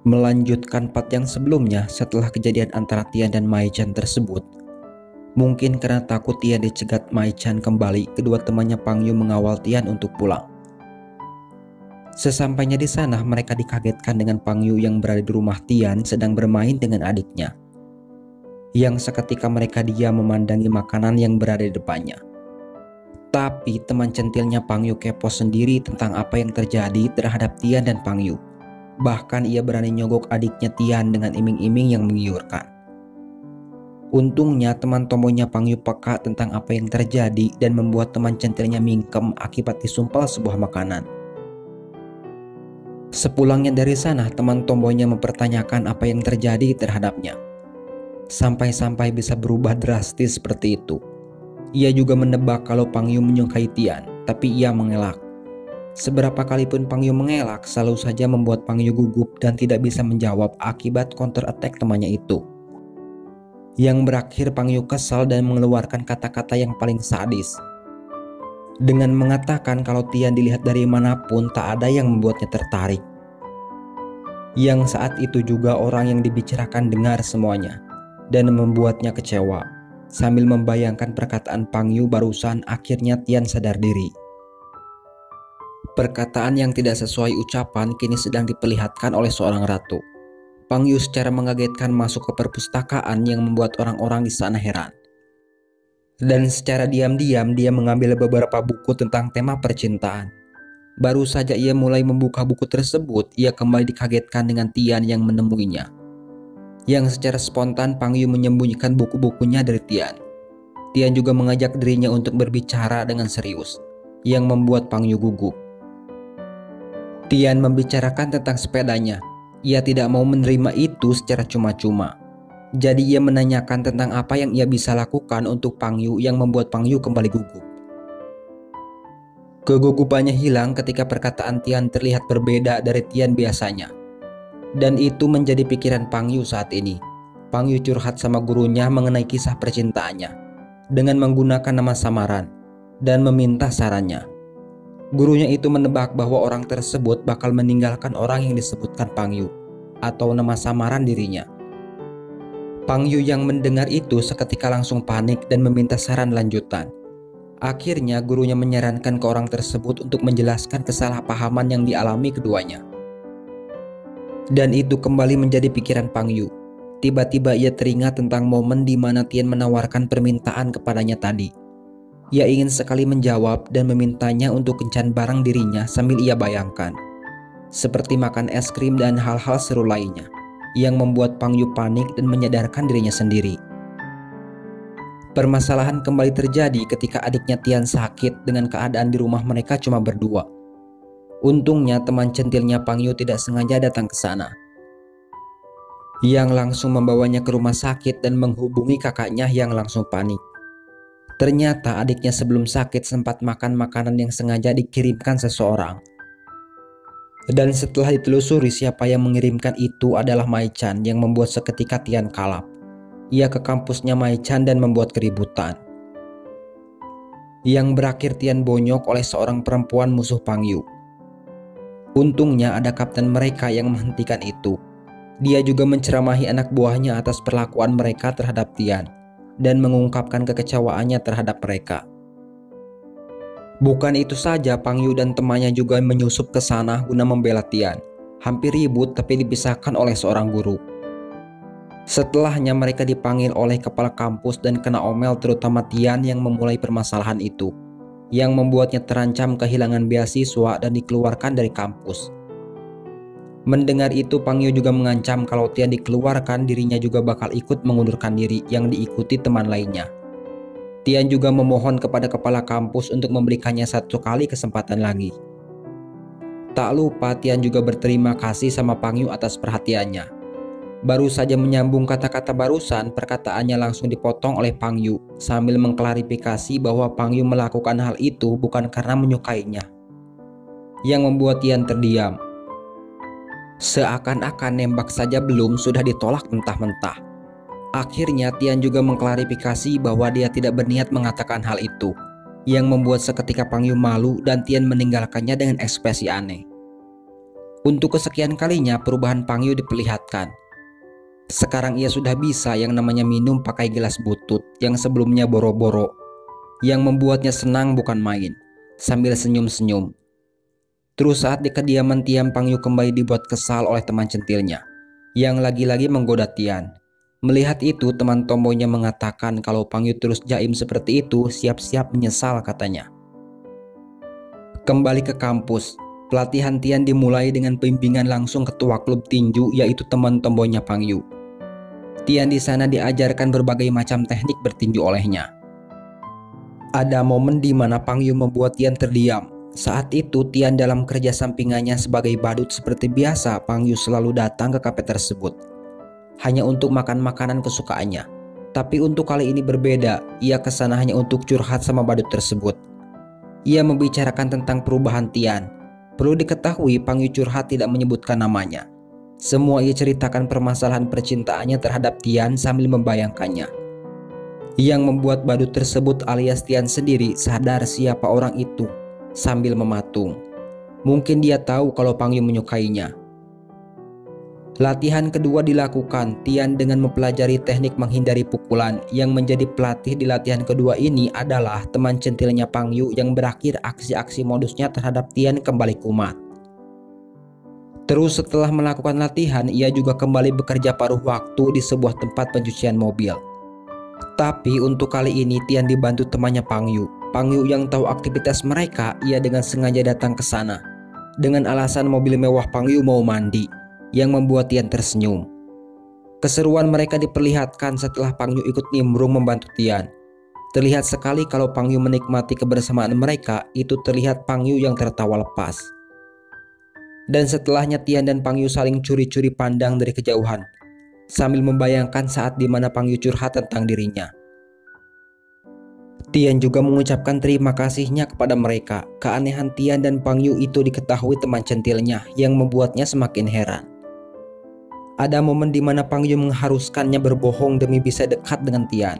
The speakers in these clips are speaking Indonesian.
Melanjutkan part yang sebelumnya, setelah kejadian antara Tian dan Mai-chan tersebut, mungkin karena takut Tian dicegat Mai-chan kembali, kedua temannya Pang Yu mengawal Tian untuk pulang. Sesampainya di sana, mereka dikagetkan dengan Pang Yu yang berada di rumah Tian sedang bermain dengan adiknya. Yang seketika mereka diam memandangi makanan yang berada di depannya. Tapi teman centilnya Pang Yu kepo sendiri tentang apa yang terjadi terhadap Tian dan Pang Yu. Bahkan ia berani nyogok adiknya Tian dengan iming-iming yang menggiurkan. Untungnya teman tomboynya Pang Yu peka tentang apa yang terjadi dan membuat teman centilnya mingkem akibat disumpal sebuah makanan. Sepulangnya dari sana, teman tomboynya mempertanyakan apa yang terjadi terhadapnya. Sampai-sampai bisa berubah drastis seperti itu. Ia juga menebak kalau Pang Yu menyukai Tian, tapi ia mengelak. Seberapa kali pun Pang Yu mengelak, selalu saja membuat Pang Yu gugup dan tidak bisa menjawab akibat counter attack temannya itu. Yang berakhir Pang Yu kesal dan mengeluarkan kata-kata yang paling sadis. Dengan mengatakan kalau Tian dilihat dari manapun tak ada yang membuatnya tertarik. Yang saat itu juga orang yang dibicarakan dengar semuanya dan membuatnya kecewa. Sambil membayangkan perkataan Pang Yu barusan, akhirnya Tian sadar diri. Perkataan yang tidak sesuai ucapan kini sedang diperlihatkan oleh seorang ratu. Pang Yu secara mengagetkan masuk ke perpustakaan yang membuat orang-orang di sana heran. Dan secara diam-diam dia mengambil beberapa buku tentang tema percintaan. Baru saja ia mulai membuka buku tersebut, ia kembali dikagetkan dengan Tian yang menemuinya. Yang secara spontan Pang Yu menyembunyikan buku-bukunya dari Tian. Tian juga mengajak dirinya untuk berbicara dengan serius, yang membuat Pang Yu gugup. Tian membicarakan tentang sepedanya. Ia tidak mau menerima itu secara cuma-cuma. Jadi ia menanyakan tentang apa yang ia bisa lakukan untuk Pang Yu yang membuat Pang Yu kembali gugup. Kegugupannya hilang ketika perkataan Tian terlihat berbeda dari Tian biasanya. Dan itu menjadi pikiran Pang Yu saat ini. Pang Yu curhat sama gurunya mengenai kisah percintaannya dengan menggunakan nama samaran dan meminta sarannya. Gurunya itu menebak bahwa orang tersebut bakal meninggalkan orang yang disebutkan Pang Yu atau nama samaran dirinya. Pang Yu yang mendengar itu seketika langsung panik dan meminta saran lanjutan. Akhirnya gurunya menyarankan ke orang tersebut untuk menjelaskan kesalahpahaman yang dialami keduanya. Dan itu kembali menjadi pikiran Pang Yu. Tiba-tiba ia teringat tentang momen di mana Tian menawarkan permintaan kepadanya tadi. Ia ingin sekali menjawab dan memintanya untuk kencan bareng dirinya sambil ia bayangkan. Seperti makan es krim dan hal-hal seru lainnya, yang membuat Pang Yu panik dan menyadarkan dirinya sendiri. Permasalahan kembali terjadi ketika adiknya Tian sakit dengan keadaan di rumah mereka cuma berdua. Untungnya teman centilnya Pang Yu tidak sengaja datang ke sana, yang langsung membawanya ke rumah sakit dan menghubungi kakaknya yang langsung panik. Ternyata adiknya sebelum sakit sempat makan makanan yang sengaja dikirimkan seseorang. Dan setelah ditelusuri siapa yang mengirimkan itu adalah Mai-chan, yang membuat seketika Tian kalap. Ia ke kampusnya Mai-chan dan membuat keributan. Yang berakhir Tian bonyok oleh seorang perempuan musuh Pang Yu. Untungnya ada kapten mereka yang menghentikan itu. Dia juga menceramahi anak buahnya atas perlakuan mereka terhadap Tian dan mengungkapkan kekecewaannya terhadap mereka. Bukan itu saja, Pang Yu dan temannya juga menyusup ke sana guna membela Tian. Hampir ribut tapi dipisahkan oleh seorang guru. Setelahnya mereka dipanggil oleh kepala kampus dan kena omel terutama Tian yang memulai permasalahan itu, yang membuatnya terancam kehilangan beasiswa dan dikeluarkan dari kampus. Mendengar itu Pang Yu juga mengancam kalau Tian dikeluarkan dirinya juga bakal ikut mengundurkan diri yang diikuti teman lainnya. Tian juga memohon kepada kepala kampus untuk memberikannya satu kali kesempatan lagi. Tak lupa Tian juga berterima kasih sama Pang Yu atas perhatiannya. Baru saja menyambung kata-kata barusan, perkataannya langsung dipotong oleh Pang Yu sambil mengklarifikasi bahwa Pang Yu melakukan hal itu bukan karena menyukainya. Yang membuat Tian terdiam. Seakan-akan nembak saja belum sudah ditolak mentah-mentah. Akhirnya Tian juga mengklarifikasi bahwa dia tidak berniat mengatakan hal itu, yang membuat seketika Pang Yu malu dan Tian meninggalkannya dengan ekspresi aneh. Untuk kesekian kalinya perubahan Pang Yu diperlihatkan. Sekarang ia sudah bisa yang namanya minum pakai gelas butut yang sebelumnya boro-boro. Yang membuatnya senang bukan main, sambil senyum-senyum. Terus saat di kediaman Tian, Pang Yu kembali dibuat kesal oleh teman centilnya yang lagi-lagi menggoda Tian. Melihat itu, teman tomboynya mengatakan kalau Pang Yu terus jaim seperti itu, siap-siap menyesal katanya. Kembali ke kampus, pelatihan Tian dimulai dengan bimbingan langsung ketua klub tinju yaitu teman tomboynya Pang Yu. Tian di sana diajarkan berbagai macam teknik bertinju olehnya. Ada momen di mana Pang Yu membuat Tian terdiam. Saat itu Tian dalam kerja sampingannya sebagai badut seperti biasa, Pang Yu selalu datang ke kafe tersebut hanya untuk makan makanan kesukaannya. Tapi untuk kali ini berbeda, ia kesana hanya untuk curhat sama badut tersebut. Ia membicarakan tentang perubahan Tian. Perlu diketahui Pang Yu curhat tidak menyebutkan namanya. Semua ia ceritakan permasalahan percintaannya terhadap Tian sambil membayangkannya. Yang membuat badut tersebut alias Tian sendiri sadar siapa orang itu sambil mematung. Mungkin dia tahu kalau Pang Yu menyukainya. Latihan kedua dilakukan. Tian dengan mempelajari teknik menghindari pukulan. Yang menjadi pelatih di latihan kedua ini adalah teman centilnya Pang Yu yang berakhir aksi-aksi modusnya terhadap Tian kembali kumat. Terus setelah melakukan latihan, ia juga kembali bekerja paruh waktu di sebuah tempat pencucian mobil. Tapi untuk kali ini Tian dibantu temannya Pang Yu. Pang Yu yang tahu aktivitas mereka, ia dengan sengaja datang ke sana dengan alasan mobil mewah Pang Yu mau mandi, yang membuat Tian tersenyum. Keseruan mereka diperlihatkan setelah Pang Yu ikut nimbrung membantu Tian. Terlihat sekali kalau Pang Yu menikmati kebersamaan mereka, itu terlihat Pang Yu yang tertawa lepas. Dan setelahnya Tian dan Pang Yu saling curi-curi pandang dari kejauhan, sambil membayangkan saat dimana Pang Yu curhat tentang dirinya. Tian juga mengucapkan terima kasihnya kepada mereka. Keanehan Tian dan Pang Yu itu diketahui teman centilnya yang membuatnya semakin heran. Ada momen di mana Pang Yu mengharuskannya berbohong demi bisa dekat dengan Tian.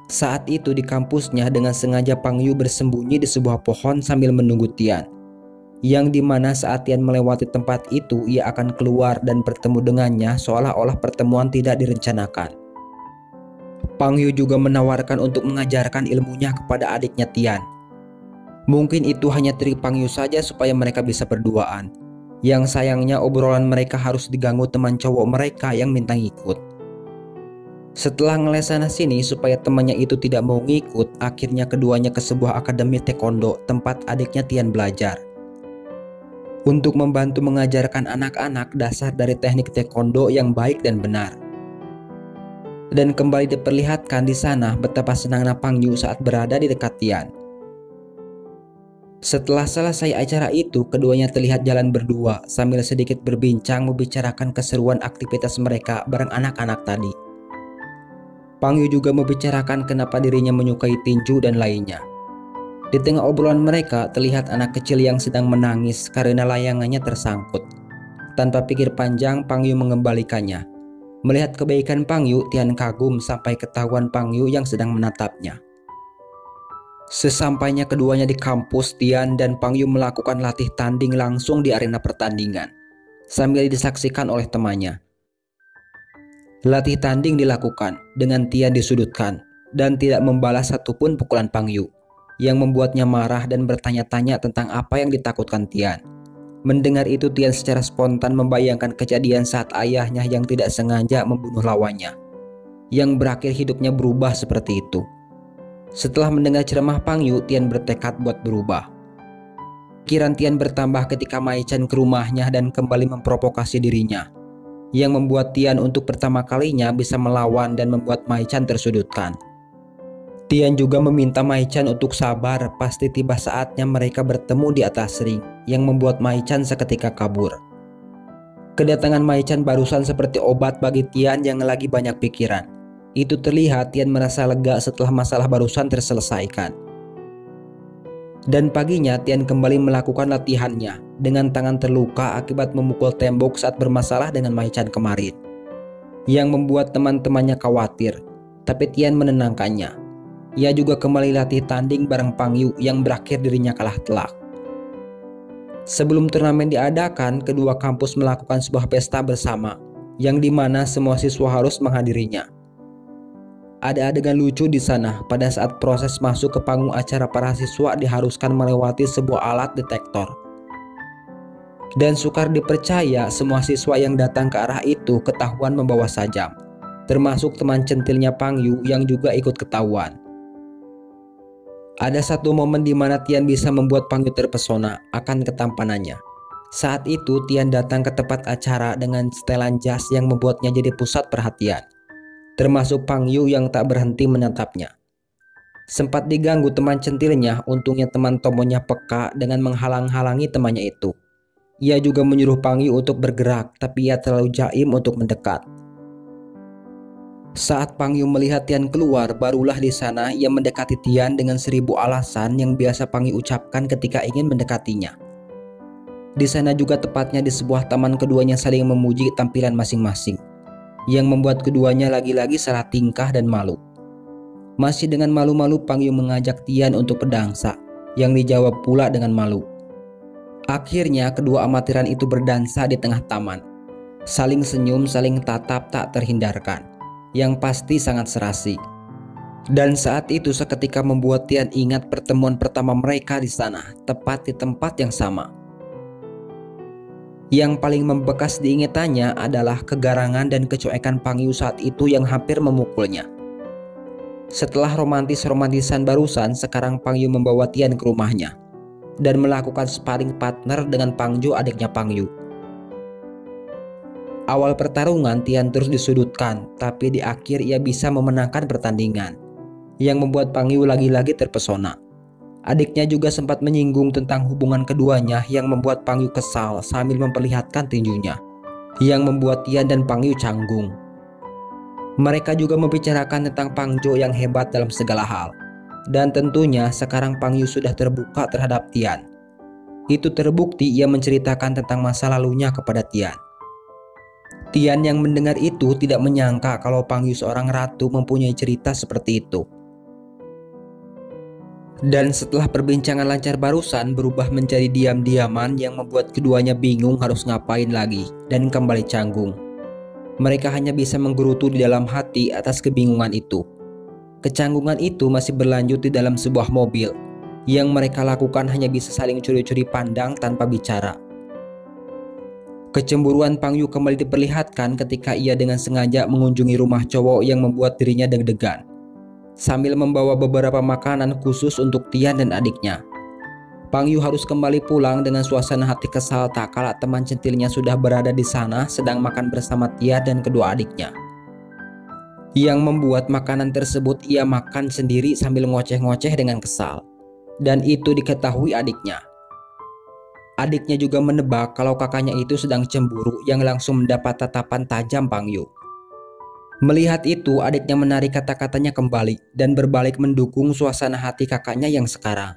Saat itu di kampusnya dengan sengaja Pang Yu bersembunyi di sebuah pohon sambil menunggu Tian. Yang dimana saat Tian melewati tempat itu, ia akan keluar dan bertemu dengannya seolah-olah pertemuan tidak direncanakan. Pang Yu juga menawarkan untuk mengajarkan ilmunya kepada adiknya Tian. Mungkin itu hanya trik Pang Yu saja supaya mereka bisa berduaan. Yang sayangnya obrolan mereka harus diganggu teman cowok mereka yang minta ngikut. Setelah ngeles sana sini supaya temannya itu tidak mau ngikut, akhirnya keduanya ke sebuah akademi taekwondo tempat adiknya Tian belajar. Untuk membantu mengajarkan anak-anak dasar dari teknik taekwondo yang baik dan benar. Dan kembali diperlihatkan di sana betapa senangnya Pang Yu saat berada di dekat Tian. Setelah selesai acara itu, keduanya terlihat jalan berdua sambil sedikit berbincang membicarakan keseruan aktivitas mereka bareng anak-anak tadi. Pang Yu juga membicarakan kenapa dirinya menyukai tinju dan lainnya. Di tengah obrolan mereka terlihat anak kecil yang sedang menangis karena layangannya tersangkut. Tanpa pikir panjang, Pang Yu mengembalikannya. Melihat kebaikan Pang Yu, Tian kagum sampai ketahuan Pang Yu yang sedang menatapnya. Sesampainya keduanya di kampus, Tian dan Pang Yu melakukan latih tanding langsung di arena pertandingan, sambil disaksikan oleh temannya. Latih tanding dilakukan dengan Tian disudutkan dan tidak membalas satupun pukulan Pang Yu, yang membuatnya marah dan bertanya-tanya tentang apa yang ditakutkan Tian. Mendengar itu, Tian secara spontan membayangkan kejadian saat ayahnya yang tidak sengaja membunuh lawannya, yang berakhir hidupnya berubah seperti itu. Setelah mendengar ceramah Pang Yu, Tian bertekad buat berubah. Pikiran Tian bertambah ketika Mai Chan ke rumahnya dan kembali memprovokasi dirinya, yang membuat Tian untuk pertama kalinya bisa melawan dan membuat Mai Chan tersudutkan. Tian juga meminta Mai Chan untuk sabar, pasti tiba saatnya mereka bertemu di atas ring, yang membuat Mai Chan seketika kabur. Kedatangan Mai Chan barusan seperti obat bagi Tian yang lagi banyak pikiran. Itu terlihat Tian merasa lega setelah masalah barusan terselesaikan. Dan paginya Tian kembali melakukan latihannya dengan tangan terluka akibat memukul tembok saat bermasalah dengan Mai Chan kemarin, yang membuat teman-temannya khawatir, tapi Tian menenangkannya. Ia juga kembali latih tanding bareng Pang Yu yang berakhir dirinya kalah telak. Sebelum turnamen diadakan, kedua kampus melakukan sebuah pesta bersama, yang dimana semua siswa harus menghadirinya. Ada adegan lucu di sana pada saat proses masuk ke panggung acara para siswa diharuskan melewati sebuah alat detektor. Dan sukar dipercaya semua siswa yang datang ke arah itu ketahuan membawa sajam, termasuk teman centilnya Pangyu yang juga ikut ketahuan. Ada satu momen di mana Tian bisa membuat Pangyu terpesona akan ketampanannya. Saat itu Tian datang ke tempat acara dengan setelan jas yang membuatnya jadi pusat perhatian, termasuk Pangyu yang tak berhenti menatapnya. Sempat diganggu teman centilnya, untungnya teman Tomonya peka dengan menghalang-halangi temannya itu. Ia juga menyuruh Pangyu untuk bergerak, tapi ia terlalu jaim untuk mendekat. Saat Pangyu melihat Tian keluar, barulah di sana ia mendekati Tian dengan 1000 alasan yang biasa Pangyu ucapkan ketika ingin mendekatinya. Di sana juga tepatnya di sebuah taman keduanya saling memuji tampilan masing-masing, yang membuat keduanya lagi-lagi salah tingkah dan malu. Masih dengan malu-malu Pangyu mengajak Tian untuk berdansa, yang dijawab pula dengan malu. Akhirnya kedua amatiran itu berdansa di tengah taman, saling senyum, saling tatap tak terhindarkan, yang pasti sangat serasi. Dan saat itu seketika membuat Tian ingat pertemuan pertama mereka di sana, tepat di tempat yang sama. Yang paling membekas diingatannya adalah kegarangan dan kecuekan Pangyu saat itu yang hampir memukulnya. Setelah romantisan barusan, sekarang Pangyu membawa Tian ke rumahnya dan melakukan sparring partner dengan Pangju, adiknya Pangyu. Awal pertarungan Tian terus disudutkan, tapi di akhir ia bisa memenangkan pertandingan, yang membuat Pangyu lagi-lagi terpesona. Adiknya juga sempat menyinggung tentang hubungan keduanya yang membuat Pangyu kesal sambil memperlihatkan tinjunya, yang membuat Tian dan Pangyu canggung. Mereka juga membicarakan tentang Pangjo yang hebat dalam segala hal. Dan tentunya sekarang Pangyu sudah terbuka terhadap Tian. Itu terbukti ia menceritakan tentang masa lalunya kepada Tian. Tian yang mendengar itu tidak menyangka kalau Pangyu seorang ratu mempunyai cerita seperti itu. Dan setelah perbincangan lancar barusan berubah menjadi diam-diaman yang membuat keduanya bingung harus ngapain lagi dan kembali canggung. Mereka hanya bisa menggerutu di dalam hati atas kebingungan itu. Kecanggungan itu masih berlanjut di dalam sebuah mobil. Yang mereka lakukan hanya bisa saling curi-curi pandang tanpa bicara. Kecemburuan Pangyu kembali diperlihatkan ketika ia dengan sengaja mengunjungi rumah cowok yang membuat dirinya deg-degan, sambil membawa beberapa makanan khusus untuk Tian dan adiknya. Pangyu harus kembali pulang dengan suasana hati kesal tak kala teman centilnya sudah berada di sana sedang makan bersama Tian dan kedua adiknya. Yang membuat makanan tersebut ia makan sendiri sambil ngoceh-ngoceh dengan kesal. Dan itu diketahui adiknya. Adiknya juga menebak kalau kakaknya itu sedang cemburu yang langsung mendapat tatapan tajam Pangyu. Melihat itu, adiknya menarik kata-katanya kembali dan berbalik mendukung suasana hati kakaknya yang sekarang.